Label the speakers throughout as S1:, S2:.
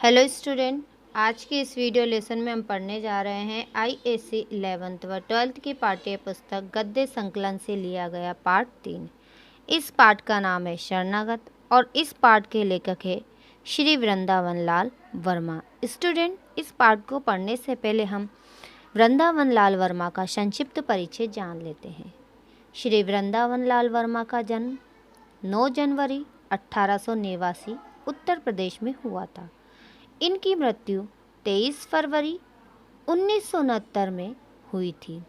S1: Hello student, आज के इस वीडियो लेसन में हम पढ़ने जा रहे हैं आईएससी 11th व 12th की पाठ्य पुस्तक गद्य संकलन से लिया गया पाठ 3। इस पाठ का नाम है शरणागत और इस पाठ के लेखक है श्री वृंदावन लाल वर्मा। स्टूडेंट, इस पाठ को पढ़ने से पहले हम वृंदावन लाल वर्मा का संक्षिप्त परिचय जान लेते हैं। श्री वृंदावन लाल वर्मा का जन्म 9 जनवरी 1889 उत्तर प्रदेश में हुआ था। इनकी मृत्यु 23 फरवरी 1969 में हुई थी।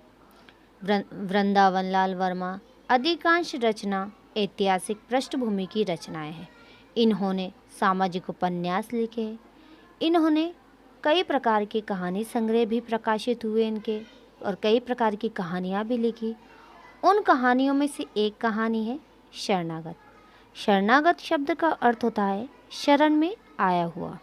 S1: वृंदावन लाल वर्मा अधिकांश रचना ऐतिहासिक पृष्ठभूमि की रचनाएं हैं। इन्होंने सामाजिक उपन्यास लिखे। इन्होंने कई प्रकार के कहानी संग्रह भी प्रकाशित हुए इनके, और कई प्रकार की कहानियाँ भी लिखी। उन कहानियों में से एक कहानी है शरणागत। शरणागत शब्द का अर्थ होता है शरण में आया हुआ।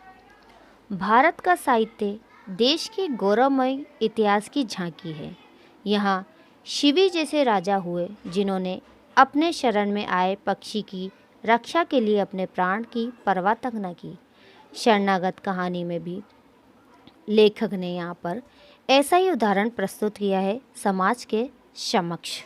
S1: भारत का साहित्य देश के गौरवमय इतिहास की झांकी है। यहाँ शिवी जैसे राजा हुए जिन्होंने अपने शरण में आए पक्षी की रक्षा के लिए अपने प्राण की परवाह तक न की। शरणागत कहानी में भी लेखक ने यहाँ पर ऐसा ही उदाहरण प्रस्तुत किया है समाज के समक्ष।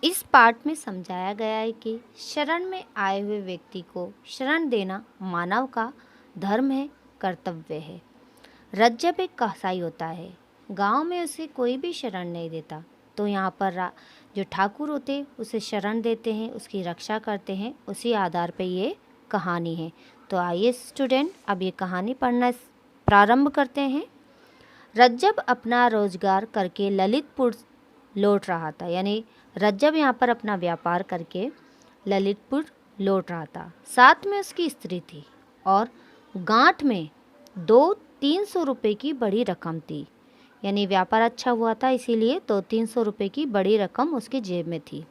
S1: इस पाठ में समझाया गया है कि शरण में आए हुए व्यक्ति को शरण देना मानव का धर्म है, कर्तव्य है। रज्जब एक कसाई होता है, गांव में उसे कोई भी शरण नहीं देता, तो यहाँ पर जो ठाकुर होते उसे शरण देते हैं, उसकी रक्षा करते हैं। उसी आधार पे ये कहानी है। तो आइए स्टूडेंट, अब ये कहानी पढ़ना प्रारंभ करते हैं। रज्जब अपना रोजगार करके ललितपुर लौट रहा था, यानी रज्जब यहाँ पर अपना व्यापार करके ललितपुर लौट रहा था। साथ में उसकी स्त्री थी और गांठ में 200-300 रुपये की बड़ी रकम थी, यानी व्यापार अच्छा हुआ था, इसीलिए 200-300 रुपये की बड़ी रकम उसकी जेब में थी।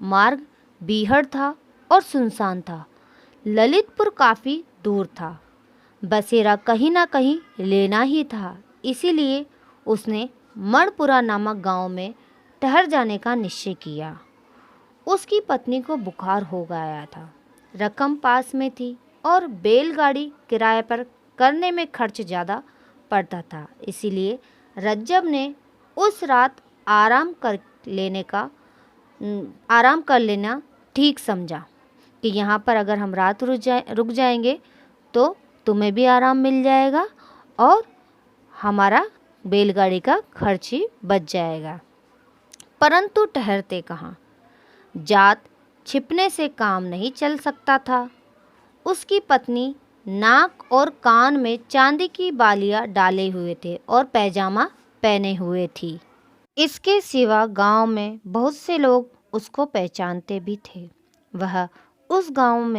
S1: मार्ग बीहड़ था और सुनसान था। ललितपुर काफ़ी दूर था। बसेरा कहीं ना कहीं लेना ही था, इसीलिए उसने मणपुरा नामक गांव में ठहर जाने का निश्चय किया। उसकी पत्नी को बुखार हो गया था। रकम पास में थी और बैलगाड़ी किराए पर करने में खर्च ज़्यादा पड़ता था, इसीलिए रज्जब ने उस रात आराम कर लेना ठीक समझा कि यहाँ पर अगर हम रात रुक जाएंगे तो तुम्हें भी आराम मिल जाएगा और हमारा बैलगाड़ी का खर्च ही बच जाएगा। परंतु ठहरते कहाँ, जात छिपने से काम नहीं चल सकता था। उसकी पत्नी नाक और कान में चांदी की बालियां डाले हुए थे और पैजामा पहने हुए थी। इसके सिवा गांव में बहुत से लोग उसको पहचानते भी थे। वह उस गांव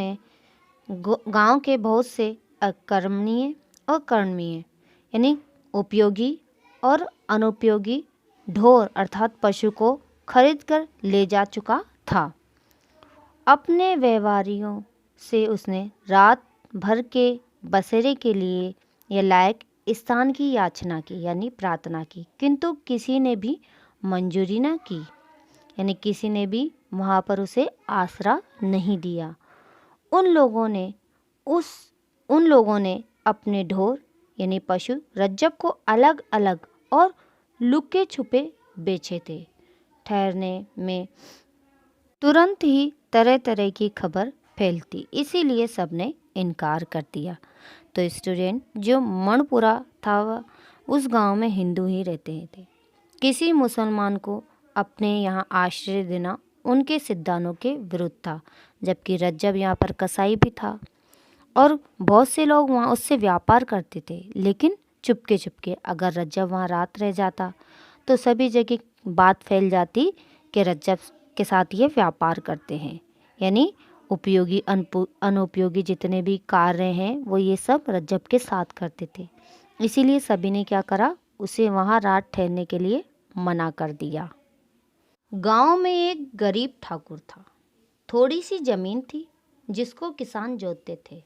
S1: के बहुत से अकर्मणीय और कर्मणीय, यानी उपयोगी और अनुपयोगी ढोर अर्थात पशु को खरीद कर ले जा चुका था। अपने व्यवहारियों से उसने रात भर के बसेरे के लिए यह लायक स्थान की याचना की, यानी प्रार्थना की, किंतु किसी ने भी मंजूरी न की, यानी किसी ने भी वहाँ पर उसे आसरा नहीं दिया। उन लोगों ने अपने ढोर यानी पशु रज्जब को अलग अलग और लुके छुपे बेचे थे। ठहरने में तुरंत ही तरह तरह की खबर फैलती, इसीलिए सबने इनकार कर दिया। तो स्टूडेंट, जो मणपुरा था उस गांव में हिंदू ही रहते थे। किसी मुसलमान को अपने यहाँ आश्रय देना उनके सिद्धांतों के विरुद्ध था, जबकि रज्जब यहाँ पर कसाई भी था और बहुत से लोग वहाँ उससे व्यापार करते थे। लेकिन चुपके चुपके अगर रज्जब वहाँ रात रह जाता तो सभी जगह बात फैल जाती कि रज्जब के साथ ये व्यापार करते हैं, यानी उपयोगी अनुपयोगी जितने भी कार्य हैं वो ये सब रज्जब के साथ करते थे। इसीलिए सभी ने क्या करा, उसे वहाँ रात ठहरने के लिए मना कर दिया। गांव में एक गरीब ठाकुर था। थोड़ी सी जमीन थी जिसको किसान जोतते थे।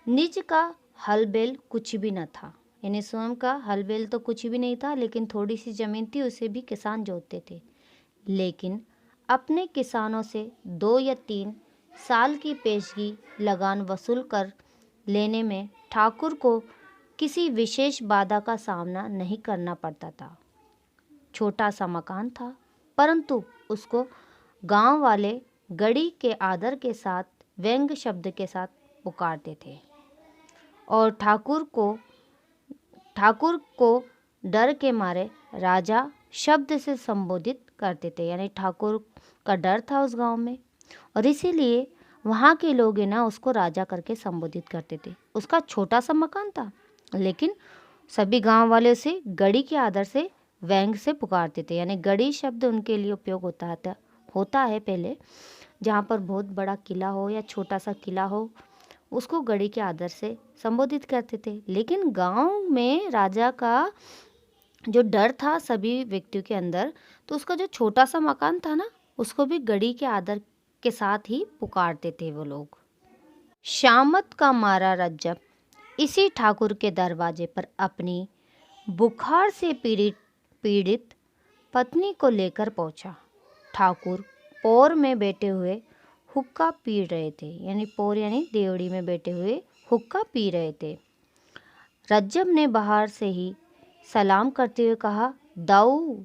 S1: निज का हल बैल कुछ भी न था, यानी स्वयं का हल बैल तो कुछ भी नहीं था, लेकिन थोड़ी सी जमीन थी, उसे भी किसान जोतते थे। लेकिन अपने किसानों से 2 या 3 साल की पेशगी लगान वसूल कर लेने में ठाकुर को किसी विशेष बाधा का सामना नहीं करना पड़ता था। छोटा सा मकान था, परंतु उसको गांव वाले गड़ी के आदर के साथ, व्यंग शब्द के साथ पुकारते थे और ठाकुर को डर के मारे राजा शब्द से संबोधित करते थे। यानी ठाकुर का डर था उस गांव में और इसीलिए वहाँ के लोग ना उसको राजा करके संबोधित करते थे। उसका छोटा सा मकान था, लेकिन सभी गांव वाले उसे गड़ी के आदर से व्यंग से पुकारते थे। यानी गड़ी शब्द उनके लिए उपयोग होता है पहले, जहाँ पर बहुत बड़ा किला हो या छोटा सा किला हो, उसको गड़ी के आदर से संबोधित करते थे। लेकिन गांव में राजा का जो डर था सभी व्यक्तियों के अंदर, तो उसका जो छोटा सा मकान था ना, उसको भी गड़ी के आदर के साथ ही पुकारते थे वो लोग। शामत का मारा रज्जब इसी ठाकुर के दरवाजे पर अपनी बुखार से पीड़ित पत्नी को लेकर पहुंचा। ठाकुर पोर में बैठे हुए हुक्का पी रहे थे। यानी पोर यानी देवड़ी में बैठे हुए हुक्का पी रहे थे। रज्जब ने बाहर से ही सलाम करते हुए कहा, दाऊ,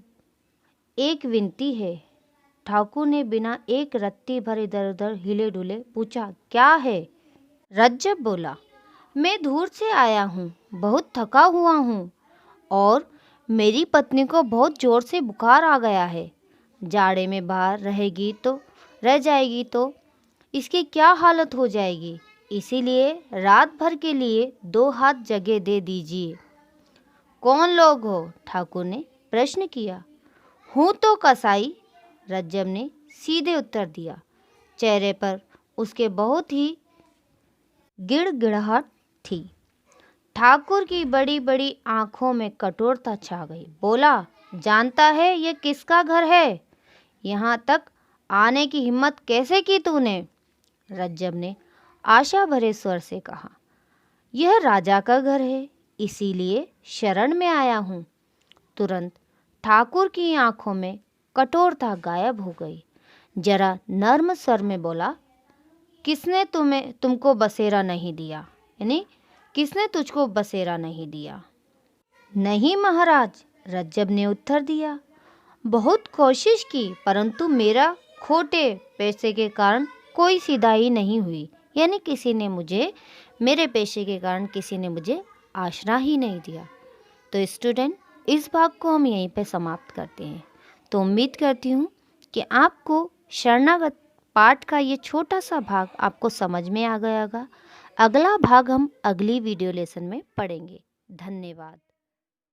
S1: एक विनती है। ठाकुर ने बिना एक रत्ती भर इधर उधर हिले डुले पूछा, क्या है? रज्जब बोला, मैं दूर से आया हूँ, बहुत थका हुआ हूँ और मेरी पत्नी को बहुत जोर से बुखार आ गया है। जाड़े में बाहर रह जाएगी तो इसकी क्या हालत हो जाएगी। इसीलिए रात भर के लिए 2 हाथ जगह दे दीजिए। कौन लोग हो? ठाकुर ने प्रश्न किया। हूँ तो कसाई, रज्जब ने सीधे उत्तर दिया। चेहरे पर उसके बहुत ही गिड़गिड़ाहट थी। ठाकुर की बड़ी बड़ी आंखों में कठोरता छा गई। बोला, जानता है ये किसका घर है? यहाँ तक आने की हिम्मत कैसे की तूने? रज्जब ने आशा भरे स्वर से कहा, यह राजा का घर है, इसीलिए शरण में आया हूँ। तुरंत ठाकुर की आंखों में कठोरता गायब हो गई। जरा नर्म स्वर में बोला, किसने तुमको बसेरा नहीं दिया? यानी किसने तुझको बसेरा नहीं दिया? नहीं महाराज, रज्जब ने उत्तर दिया। बहुत कोशिश की, परंतु मेरा खोटे पैसे के कारण कोई सीधाई नहीं हुई। यानी मेरे पेशे के कारण किसी ने मुझे आश्रय ही नहीं दिया। तो स्टूडेंट, इस भाग को हम यहीं पे समाप्त करते हैं। तो उम्मीद करती हूँ कि आपको शरणागत पाठ का ये छोटा सा भाग आपको समझ में आ गया होगा। अगला भाग हम अगली वीडियो लेसन में पढ़ेंगे। धन्यवाद।